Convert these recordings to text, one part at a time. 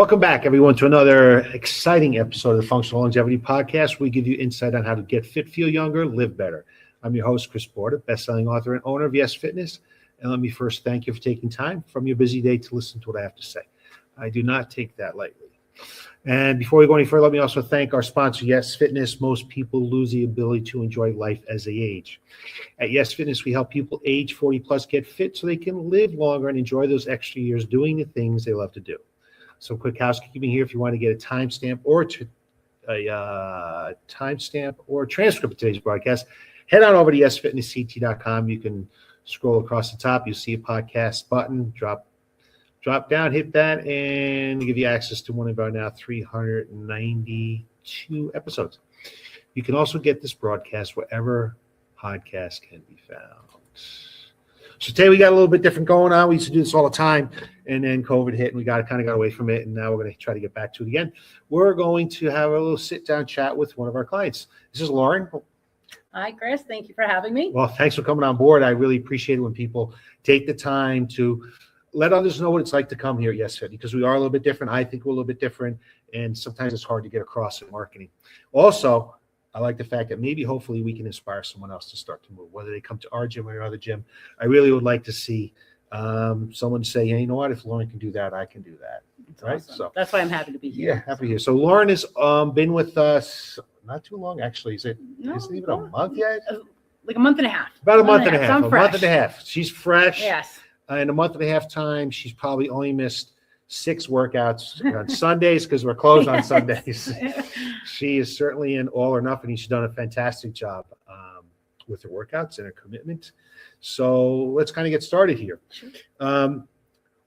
Welcome back, everyone, to another exciting episode of the Functional Longevity Podcast. We give you insight on how to get fit, feel younger, live better. I'm your host, Chris Porter, best-selling author and owner of Y.E.S Fitness. And let me first thank you for taking time from your busy day to listen to what I have to say. I do not take that lightly. And before we go any further, let me also thank our sponsor, Y.E.S Fitness. Most people lose the ability to enjoy life as they age. At Y.E.S Fitness, we help people age 40 plus get fit so they can live longer and enjoy those extra years doing the things they love to do. So quick housekeeping here. If you want to get a timestamp or a transcript of today's broadcast, head on over to yesfitnessct.com. You can scroll across the top. You'll see a podcast button. Drop down, hit that, and give you access to one of our now 392 episodes. You can also get this broadcast wherever podcasts can be found. So today we got a little bit different going on. We used to do this all the time, and then COVID hit, and we got away from it, and now we're going to try to get back to it again. We're going to have a little sit-down chat with one of our clients. This is Lauren. Hi, Chris. Thank you for having me. Well, thanks for coming on board. I really appreciate it when people take the time to let others know what it's like to come here at Y.E.S Fit, because we are a little bit different. I think we're a little bit different, and sometimes it's hard to get across in marketing. Also, I like the fact that maybe hopefully we can inspire someone else to start to move, whether they come to our gym or another gym. I really would like to see someone say, hey, you know what, if Lauren can do that, I can do that. That's right? Awesome. So that's why I'm happy to be here. Yeah, happy to be here. So Lauren has been with us not too long, actually. Is it even a month yet? Like a month and a half. About a month and a half. So I'm fresh. Month and a half. She's fresh. Yes. In a month and a half time, she's probably only missed 6 workouts on Sundays because we're closed on Sundays. She is certainly in all or nothing. She's done a fantastic job with her workouts and her commitment. So let's kind of get started here. Sure.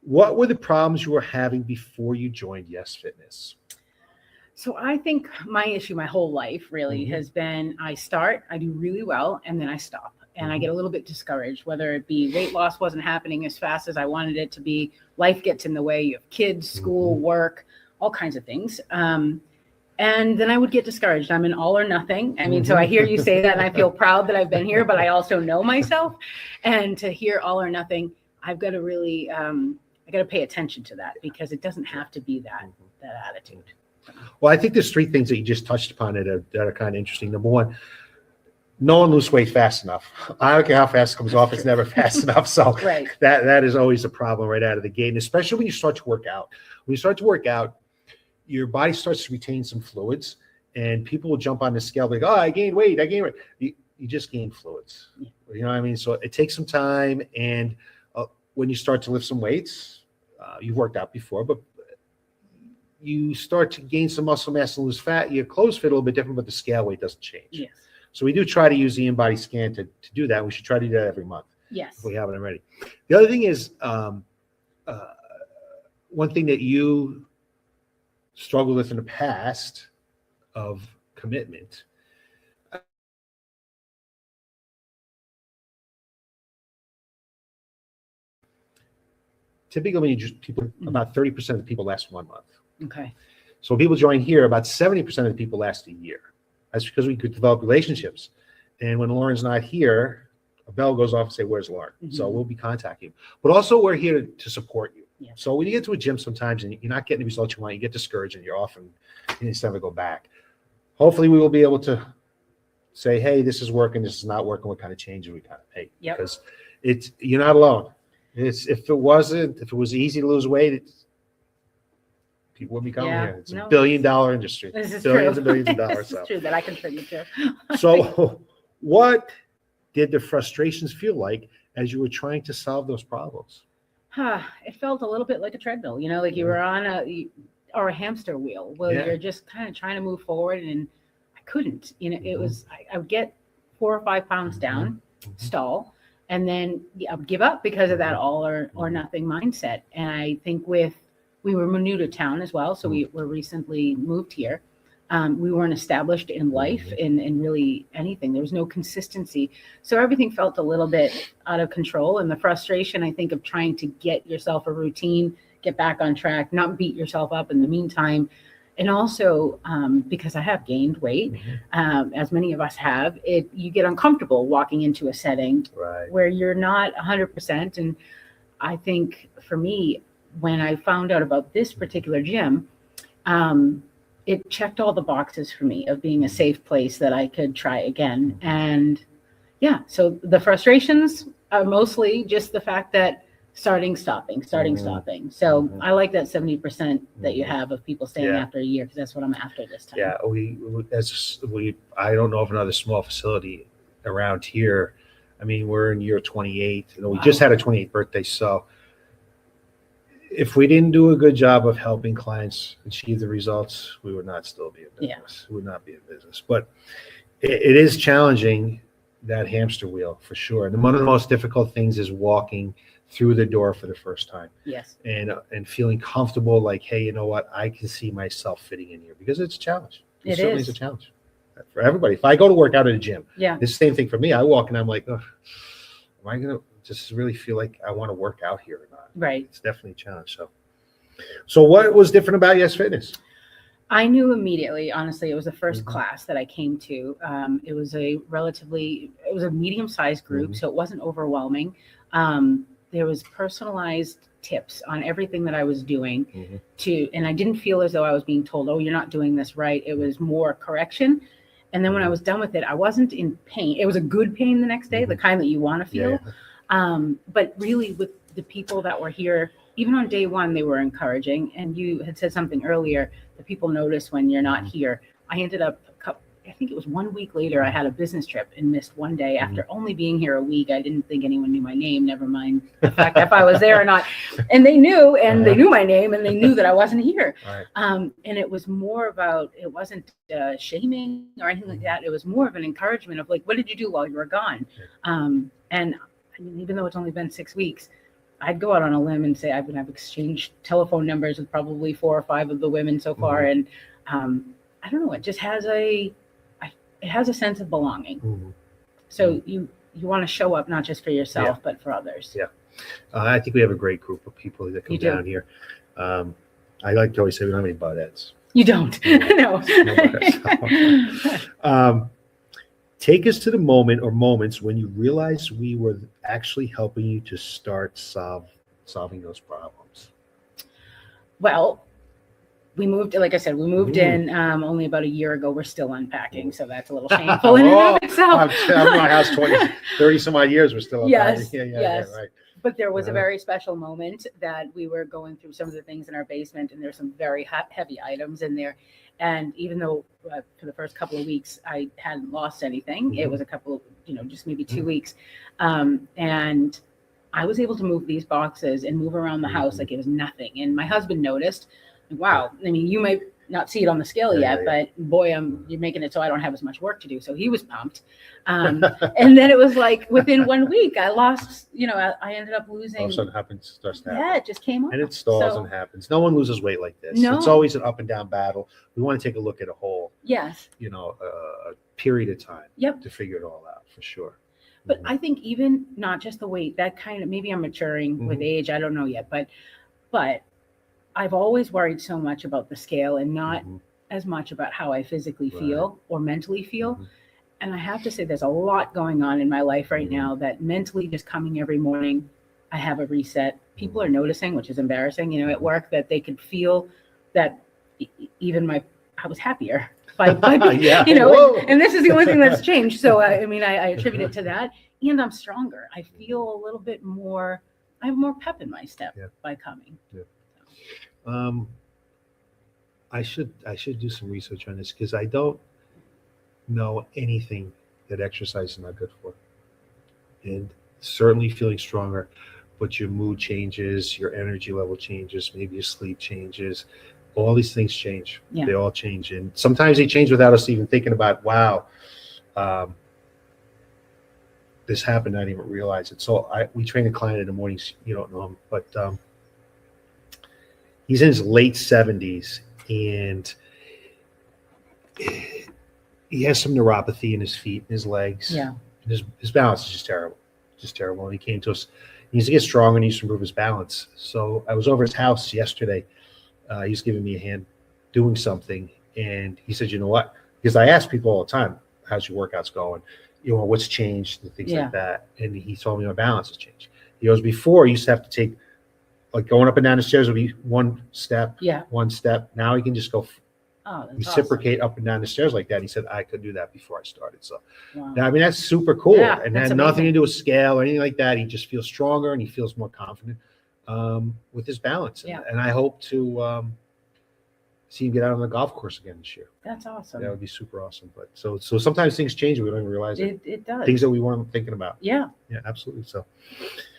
What were the problems you were having before you joined Y.E.S Fitness? So I think my issue my whole life really has been I do really well, and then I stop. And I get a little bit discouraged, whether it be weight loss wasn't happening as fast as I wanted it to be. Life gets in the way. You have kids, school, work, all kinds of things. And then I would get discouraged. I'm an all or nothing. I mean, so I hear you say that, and I feel proud that I've been here, but I also know myself. And to hear all or nothing, I've got to really, I got to pay attention to that, because it doesn't have to be that attitude. Well, I think there's 3 things that you just touched upon that are kind of interesting. Number one, no one lose weight fast enough. I don't care how fast it comes off; it's never fast enough. So Right. that is always a problem right out of the gate, and especially when you start to work out. When you start to work out, your body starts to retain some fluids, and people will jump on the scale like, "Oh, I gained weight. You just gained fluids." Yeah. You know what I mean? So it takes some time, and when you start to lift some weights, you've worked out before, but you start to gain some muscle mass and lose fat. Your clothes fit a little bit different, but the scale weight doesn't change. Yes. So we do try to use the in-body scan to do that. We should try to do that every month. Yes. If we haven't already. The other thing is one thing that you struggled with in the past of commitment. Typically, when about 30% of the people last 1 month. Okay. So when people join here, about 70% of the people last a year. That's because we could develop relationships. And when Lauren's not here, a bell goes off and say, where's Lauren? So we'll be contacting you. But also we're here to support you. Yeah. So when you get to a gym sometimes and you're not getting the results you want, you get discouraged and you're off and it's never go back. Hopefully we will be able to say, hey, this is working, this is not working, what kind of changes we kind of make. Yep. Because you're not alone. If it was easy to lose weight, people wouldn't be coming here. It's a billion-dollar industry. This is billions true. and billions of dollars. This is true that I contribute to. So what did the frustrations feel like as you were trying to solve those problems? It felt a little bit like a treadmill, like you were on a hamster wheel. Well, you're just kind of trying to move forward, and I couldn't. It was I would get 4 or 5 pounds down, stall, and then I would give up because of that all or nothing mindset. And I think we were new to town as well, so we were recently moved here. We weren't established in life in really anything. There was no consistency. So everything felt a little bit out of control. And the frustration, I think, of trying to get yourself a routine, get back on track, not beat yourself up in the meantime. And also, because I have gained weight, as many of us have, you get uncomfortable walking into a setting where you're not 100%. And I think for me, when I found out about this particular gym, it checked all the boxes for me of being a safe place that I could try again. And yeah, so the frustrations are mostly just the fact that stopping. So I like that 70% that you have of people staying after a year, because that's what I'm after this time. Yeah, I don't know of another small facility around here. I mean, we're in year 28. We just had a 28th birthday, so if we didn't do a good job of helping clients achieve the results, we would not still be in business. We would not be in business. But it is challenging, that hamster wheel, for sure. And one of the most difficult things is walking through the door for the first time. Yes. And feeling comfortable, like, hey, you know what? I can see myself fitting in here, because it's a challenge. It certainly is a challenge for everybody. If I go to work out at a gym, it's the same thing for me. I walk and I'm like, oh, am I going to just really feel like I want to work out here or not? Right. It's definitely a challenge. So what was different about Y.E.S Fitness? I knew immediately, honestly. It was the first class that I came to. It was a medium-sized group, so it wasn't overwhelming. There was personalized tips on everything that I was doing and I didn't feel as though I was being told, oh, you're not doing this right. It was more correction. And then when I was done with it, I wasn't in pain. It was a good pain the next day, the kind that you want to feel. But really, with the people that were here, even on day one, they were encouraging. And you had said something earlier, that people notice when you're not here. I ended up, I think it was 1 week later, I had a business trip and missed one day. After only being here a week, I didn't think anyone knew my name, never mind the fact if I was there or not. And they knew, and they knew my name, and they knew that I wasn't here. And it was more about, it wasn't shaming or anything like that. It was more of an encouragement of like, what did you do while you were gone? And I mean, even though it's only been 6 weeks, I'd go out on a limb and say I've exchanged telephone numbers with probably 4 or 5 of the women so far. And I don't know, it just has it has a sense of belonging. So you want to show up not just for yourself, but for others. I think we have a great group of people that come down here. I like to always say we don't have any butt heads. You don't. No. Take us to the moment or moments when you realized we were actually helping you to start solving those problems. Well, we moved, like I said, in only about a year ago. We're still unpacking, so that's a little shameful in and of itself. I'm in my house 30 some odd years. We're still unpacking. Yes. Right. But there was a very special moment that we were going through some of the things in our basement, and there's some very heavy items in there. And even though for the first couple of weeks I hadn't lost anything, it was a couple of, just maybe 2 weeks. And I was able to move these boxes and move around the house like it was nothing. And my husband noticed, wow, I mean, you might not see it on the scale yet, but boy, you're making it so I don't have as much work to do. So he was pumped. And then it was like within 1 week, I lost, I ended up losing. All of a sudden happens. Yeah, it just came up. And it stalls and happens. No one loses weight like this. No. It's always an up and down battle. We want to take a look at a whole, a period of time to figure it all out, for sure. But I think even not just the weight, that kind of, maybe I'm maturing with age. I don't know yet, but I've always worried so much about the scale and not as much about how I physically feel or mentally feel. And I have to say, there's a lot going on in my life right now that mentally, just coming every morning, I have a reset. People are noticing, which is embarrassing, at work, that they could feel that even I was happier by and this is the only thing that's changed. So, I attribute it to that. And I'm stronger. I feel a little bit more, I have more pep in my step by coming. I should do some research on this, because I don't know anything that exercise is not good for. And certainly feeling stronger, but your mood changes, your energy level changes, maybe your sleep changes. All these things change. They all change. And sometimes they change without us even thinking about, wow, this happened. I didn't even realize it. So we train a client in the mornings. You don't know him, but he's in his late 70s, and he has some neuropathy in his feet and his legs. Yeah. And his balance is just terrible. And he came to us. He needs to get stronger and needs to improve his balance. So I was over his house yesterday. He's giving me a hand doing something. And he said, you know what? Because I ask people all the time, how's your workouts going? What's changed and things like that. And he told me my balance has changed. He goes, before, I used to have to take like going up and down the stairs will be one step. Yeah. Now he can just go Oh, that's reciprocate up and down the stairs like that. He said, I could do that before I started. So, awesome. I mean, that's super cool. Yeah, And that's had nothing amazing. to do with scale or anything like that. He just feels stronger and he feels more confident with his balance. Yeah. And I hope to see him get out on the golf course again this year. That's awesome. That would be super awesome. But so sometimes things change. We don't even realize it. It does. Things that we weren't thinking about. Yeah. Yeah, absolutely.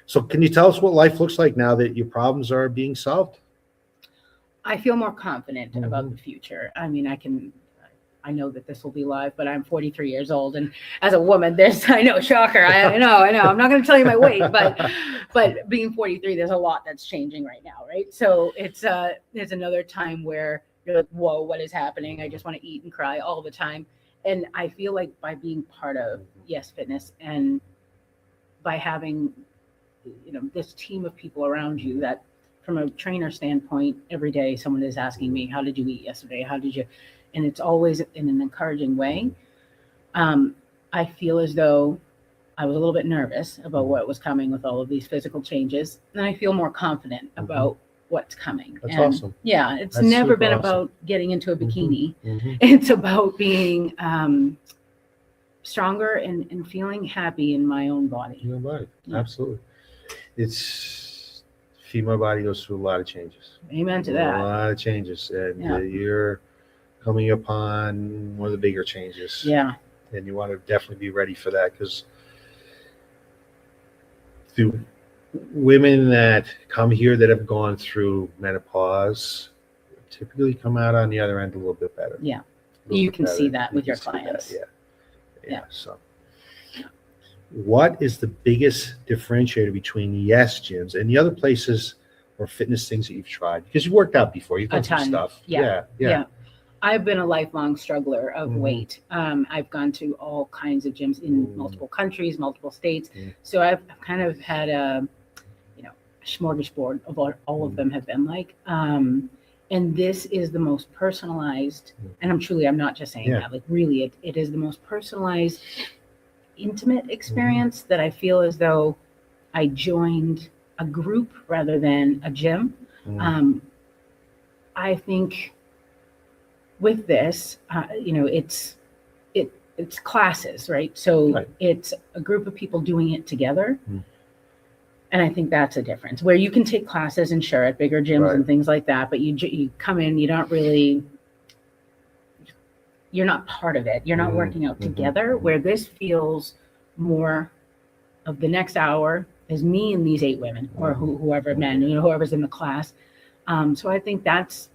So can you tell us what life looks like now that your problems are being solved? I feel more confident about the future. I mean, I know that this will be live, but I'm 43 years old, and as a woman, I know, shocker. I know. I'm not going to tell you my weight, but being 43, there's a lot that's changing right now, right? So there's another time where you're like, whoa, what is happening? I just want to eat and cry all the time, and I feel like by being part of Y.E.S Fitness and by having, this team of people around you that, from a trainer standpoint, every day someone is asking me, how did you eat yesterday? How did you? And it's always in an encouraging way. I feel as though I was a little bit nervous about what was coming with all of these physical changes. And I feel more confident about what's coming. That's awesome. Yeah, it's That's never been super awesome. about getting into a bikini. It's about being stronger and feeling happy in my own body. Your body. Yeah. Absolutely. My body goes through a lot of changes. Amen to that. A lot of changes. And Yeah. You're coming upon one of the bigger changes. Yeah. And you want to definitely be ready for that, because the women that come here that have gone through menopause typically come out on the other end a little bit better. Yeah. A little You bit can better. see that with You your can see that, clients. Yeah. So what is the biggest differentiator between Y.E.S gyms and the other places or fitness things that you've tried? Because you've worked out before, you've done some ton. stuff. Yeah. Yeah. I've been a lifelong struggler of Mhm. weight. I've gone to all kinds of gyms in Mm. multiple countries, multiple states. Mm. So I've kind of had a smorgasbord of all of them have been like. And this is the most personalized, and I'm not just saying Yeah. that, like really, it is the most personalized, intimate experience that I feel as though I joined a group rather than a gym. Mm. I think with this, it's classes, right? So Right. it's a group of people doing it together. Mm. And I think that's a difference where you can take classes and sure at bigger gyms Right. and things like that, but you come in, you're not part of it. You're not working out together, where this feels more of the next hour is me and these 8 women or whoever men, whoever's in the class. So I think that's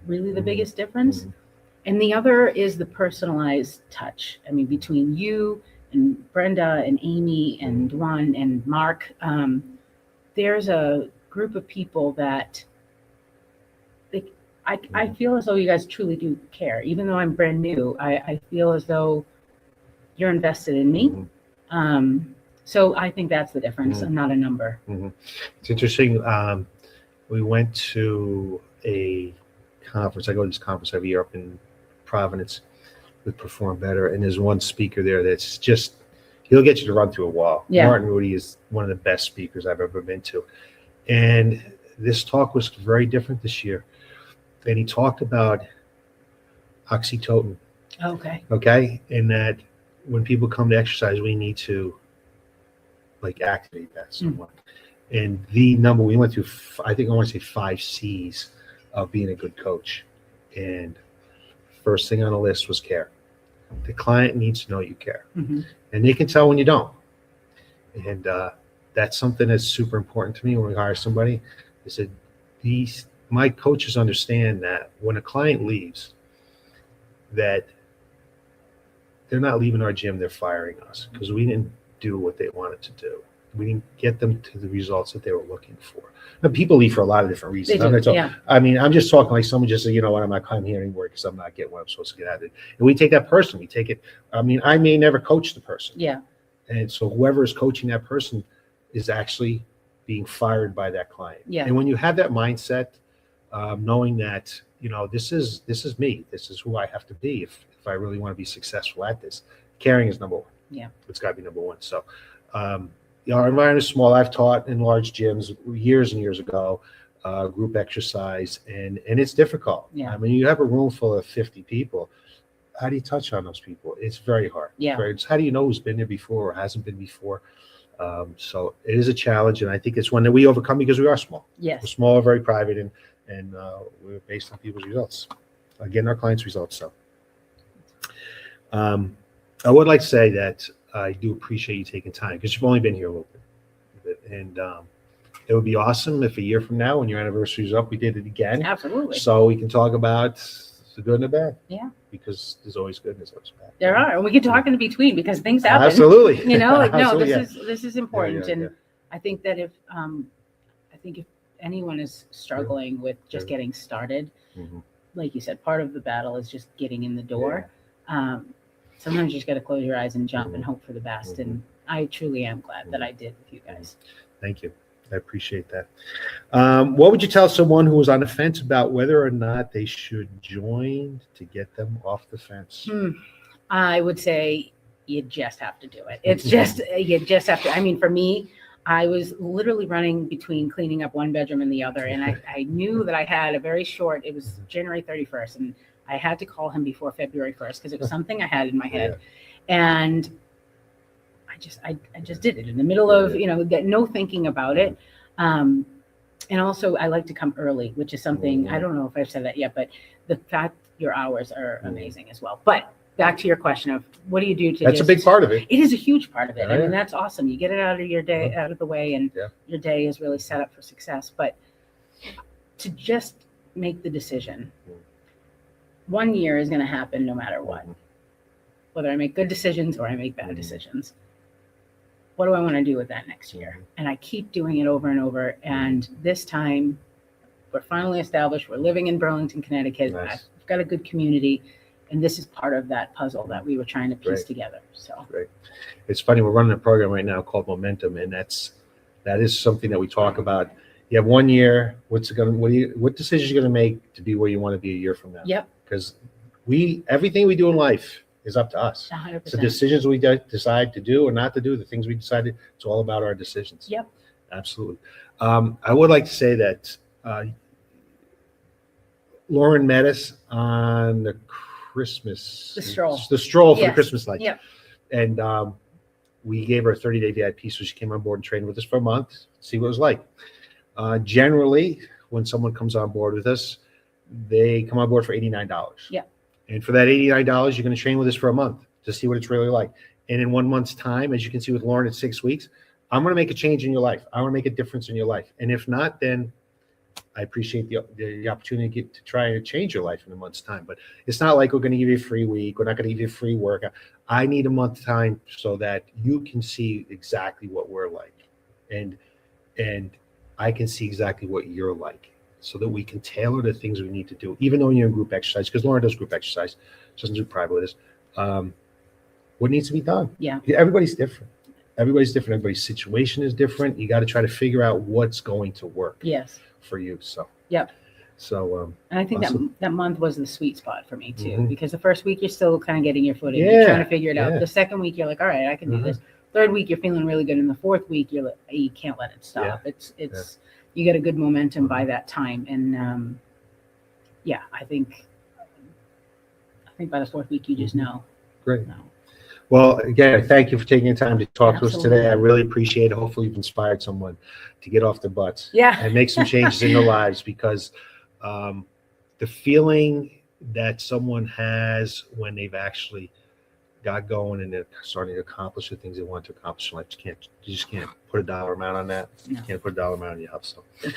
really the biggest difference. And the other is the personalized touch. I mean, between you and Brenda and Amy and Juan and Mark, there's a group of people that I feel as though you guys truly do care. Even though I'm brand new, I feel as though you're invested in me. So I think that's the difference. I'm not a number. It's interesting. We went to a conference. I go to this conference every year up in Providence with Perform Better, and there's one speaker there that's just, he'll get you to run through a wall. Yeah. Martin Rudy is one of the best speakers I've ever been to. And this talk was very different this year. And he talked about oxytocin. Okay. And that when people come to exercise, we need to activate that somewhat. And the number we went through, I think I want to say 5 C's of being a good coach. And first thing on the list was care. The client needs to know you care. And they can tell when you don't. And that's something that's super important to me when we hire somebody. I said, my coaches understand that when a client leaves, that they're not leaving our gym, they're firing us because we didn't do what they wanted to do. We didn't get them to the results that they were looking for. Now, people leave for a lot of different reasons. I'm just talking like someone just said, you know what, I'm not coming here anymore because I'm not getting what I'm supposed to get out of it. And we take that person, I may never coach the person. Yeah. And so whoever is coaching that person is actually being fired by that client. Yeah. And when you have that mindset, knowing that, this is me, this is who I have to be if I really want to be successful at this. Caring is number 1. Yeah. It's got to be number 1. So our environment is small. I've taught in large gyms years and years ago, group exercise, and it's difficult. Yeah. I mean, you have a room full of 50 people. How do you touch on those people? It's very hard. Yeah. It's how do you know who's been there before or hasn't been before? So it is a challenge, and I think it's one that we overcome because we are small. Yes. We're small, very private, and we're based on people's results, getting our clients' results. So I would like to say that I do appreciate you taking time because you've only been here a little bit, and it would be awesome if a year from now, when your anniversary is up, we did it again. Absolutely. So we can talk about the good and the bad. Yeah. Because there's always good and there's always bad. There are, and we can talk in between because things happen. Absolutely. You know, like no, Absolutely, this is important, Yeah. and I think that if anyone is struggling with just getting started, like you said, part of the battle is just getting in the door. Sometimes you just got to close your eyes and jump and hope for the best. And I truly am glad that I did with you guys. Thank you. I appreciate that. What would you tell someone who was on the fence about whether or not they should join to get them off the fence? I would say you just have to do it. It's just, you just have to. I mean, for me, I was literally running between cleaning up one bedroom and the other. And I knew that I had a very short, it was January 31st. And I had to call him before February 1st because it was something I had in my head. And I just did it in the middle of, no thinking about it. And also I like to come early, which is something, I don't know if I've said that yet, but the fact your hours are amazing as well. But back to your question of what do you do to That's a big part of it. It is a huge part of it. Oh, I mean, that's awesome. You get it out of your day, out of the way, and your day is really set up for success. But to just make the decision, 1 year is going to happen no matter what. Whether I make good decisions or I make bad decisions. What do I want to do with that next year? And I keep doing it over and over. And this time, we're finally established. We're living in Burlington, Connecticut. Nice. I've got a good community. And this is part of that puzzle that we were trying to piece together. So Great. It's funny, we're running a program right now called Momentum, and that is something that we talk about. You have 1 year. What decisions are you going to make to be where you want to be a year from now? Yep. Because everything we do in life is up to us. 100%. So decisions we decide to do or not to do, the things we decided, it's all about our decisions. Yep. Absolutely. I would like to say that Lauren met us on the stroll for the Christmas lights. Yep. And we gave her a 30-day VIP, so she came on board and trained with us for a month, see what it was like. Generally, when someone comes on board with us, they come on board for $89. Yeah. And for that $89, you're going to train with us for a month to see what it's really like. And in 1 month's time, as you can see with Lauren at 6 weeks, I'm going to make a change in your life. I want to make a difference in your life. And if not, then I appreciate the opportunity to try and change your life in a month's time. But it's not like we're going to give you a free week. We're not going to give you a free workout. I need a month time so that you can see exactly what we're like. And I can see exactly what you're like so that we can tailor the things we need to do, even though you're in group exercise, because Lauren does group exercise. She doesn't do private with us. What needs to be done? Yeah. Everybody's different. Everybody's situation is different. You got to try to figure out what's going to work. Yes. For you. So. Yep. So. And I think awesome. that month was the sweet spot for me too, because the first week you're still kind of getting your footing. Yeah. You're trying to figure it out. The second week you're like, all right, I can do this. Third week you're feeling really good, and the fourth week you're like, you can't let it stop. It's you get a good momentum by that time, and I think by the fourth week you just know. Great. Well, again, thank you for taking the time to talk to us today. I really appreciate it. Hopefully you've inspired someone to get off their butts and make some changes in their lives, because the feeling that someone has when they've actually got going and they're starting to accomplish the things they want to accomplish in life, you just can't put a dollar amount on that. You can't put a dollar amount on your house. So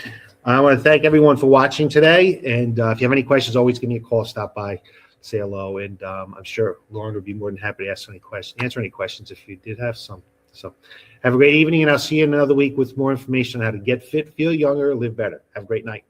I want to thank everyone for watching today. And if you have any questions, always give me a call, stop by, say hello. And I'm sure Lauren would be more than happy to answer any questions if you did have some. So have a great evening, and I'll see you in another week with more information on how to get fit, feel younger, live better. Have a great night.